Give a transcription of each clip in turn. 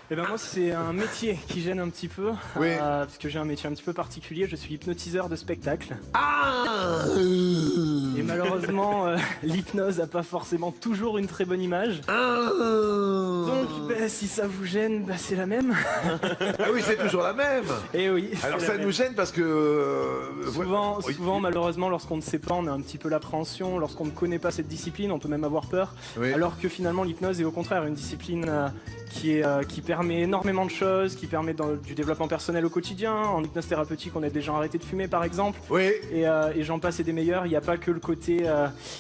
Eh ben moi, c'est un métier qui gêne un petit peu, Oui. parce que j'ai un métier un petit peu particulier. Je suis hypnotiseur de spectacle. Ah Et malheureusement, l'hypnose n'a pas forcément toujours une très bonne image. Donc, si ça vous gêne, c'est la même. Ah oui, c'est toujours la même. Et oui. Alors c'est ça la nous même. gêne parce que... Souvent, malheureusement, lorsqu'on ne sait pas, on a un petit peu l'appréhension. Lorsqu'on ne connaît pas cette discipline, on peut même avoir peur. Oui. Alors que finalement, l'hypnose est au contraire une discipline qui permet énormément de choses, qui permet du développement personnel au quotidien. En hypnose thérapeutique, on aide les gens à arrêter de fumer, par exemple. Oui. Et j'en passe et des meilleurs. Il n'y a pas que le côté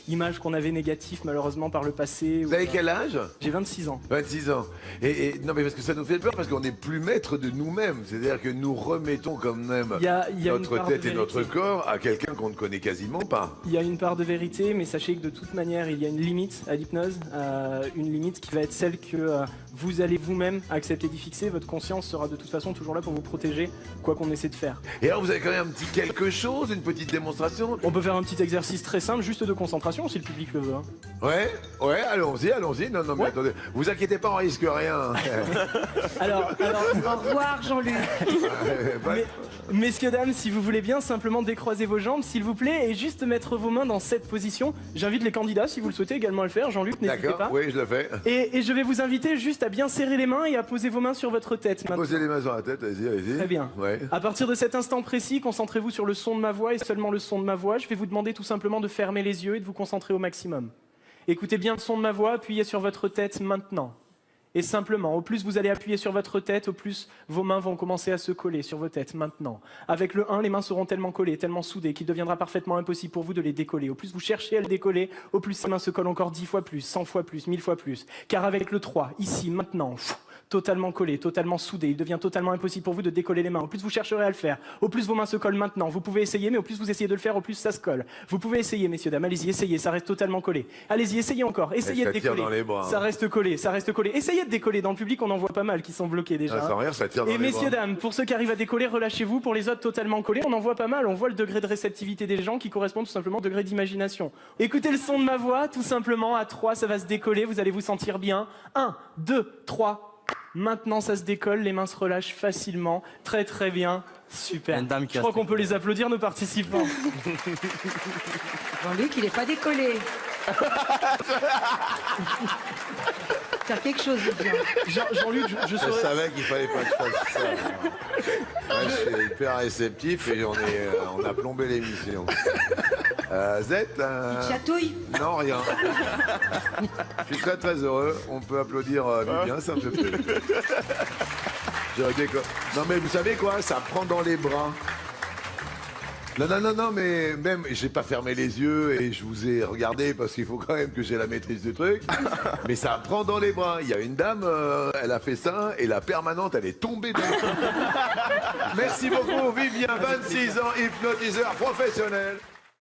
image qu'on avait négatif, malheureusement, par le passé. Vous avez quel âge? J'ai 26 ans. 26 ans. Et non, mais parce que ça nous fait peur, parce qu'on n'est plus maître de nous-mêmes. C'est-à-dire que nous remettons quand même Il y a une notre part de tête et notre vérité. corps à quelqu'un qu'on ne connaît quasiment pas. Il y a une part de vérité, mais sachez que de toute manière, il y a une limite à l'hypnose. Une limite qui va être celle que vous allez vous-même accepter d'y fixer. Votre conscience sera de toute façon toujours là pour vous protéger, quoi qu'on essaie de faire. Et alors, vous avez quand même un petit quelque chose, une petite démonstration? On peut faire un petit exercice très simple, juste de concentration, si le public le veut. Hein. Ouais, allons-y, allons-y. Non, mais Ouais. attendez, vous inquiétez pas, on risque rien. Alors, Au revoir, Jean-Luc. messieurs, dames, si vous voulez bien, simplement décroiser vos jambes, s'il vous plaît, et juste mettre vos mains dans cette position. J'invite les candidats, si vous le souhaitez, également à le faire. Jean-Luc, n'hésitez D'accord, pas. oui, je le fais. Et je vais vous inviter juste à bien serrer les mains et à poser vos mains sur votre tête. Maintenant. Posez les mains sur la tête, allez-y, allez-y. Très bien. Ouais. À partir de cet instant précis, concentrez-vous sur le son de ma voix et seulement le son de ma voix. Je vais vous demander tout simplement de fermer les yeux et de vous concentrer au maximum. Écoutez bien le son de ma voix, appuyez sur votre tête maintenant. Et simplement, au plus vous allez appuyer sur votre tête, au plus vos mains vont commencer à se coller sur vos têtes maintenant. Avec le 1, les mains seront tellement collées, tellement soudées qu'il deviendra parfaitement impossible pour vous de les décoller. Au plus vous cherchez à le décoller, au plus ces mains se collent encore 10 fois plus, 100 fois plus, 1000 fois plus. Car avec le 3, ici, maintenant, totalement collé, totalement soudé, il devient totalement impossible pour vous de décoller les mains. Au plus vous chercherez à le faire, au plus vos mains se collent maintenant. Vous pouvez essayer, mais au plus vous essayez de le faire, au plus ça se colle. Vous pouvez essayer, messieurs, dames, allez-y, essayez, ça reste totalement collé. Allez-y, essayez encore, essayez de ça tire décoller. dans les bras, hein. Ça reste collé, ça reste collé. Essayez de décoller. Dans le public, on en voit pas mal qui sont bloqués déjà. Ah, sans rire, ça tire dans Et les messieurs, bras. dames, pour ceux qui arrivent à décoller, relâchez-vous. Pour les autres totalement collés, on en voit pas mal. On voit le degré de réceptivité des gens qui correspond tout simplement au degré d'imagination. Écoutez le son de ma voix, tout simplement. À 3, ça va se décoller. Vous allez vous sentir bien. 1, 2, 3. Maintenant, ça se décolle. Les mains se relâchent facilement. Très, très bien. Super. Une dame qui Je a crois qu'on peut les applaudir, nos participants. Jean-Luc, il n'est pas décollé. Faire quelque chose de bien. Jean-Luc, je Je serais... savais qu'il fallait pas que je fasse ça. Ouais, je suis hyper réceptif et on a plombé l'émission. Z, Petite chatouille. non, rien. Je suis très très heureux. On peut applaudir bien, ça me fait plaisir. Non mais vous savez quoi, ça prend dans les bras. Non, mais même, j'ai pas fermé les yeux et je vous ai regardé parce qu'il faut quand même que j'ai la maîtrise du truc. Mais ça prend dans les bras. Il y a une dame, elle a fait ça et la permanente, elle est tombée dans le... Merci beaucoup, Vivien, 26 ans, hypnotiseur professionnel.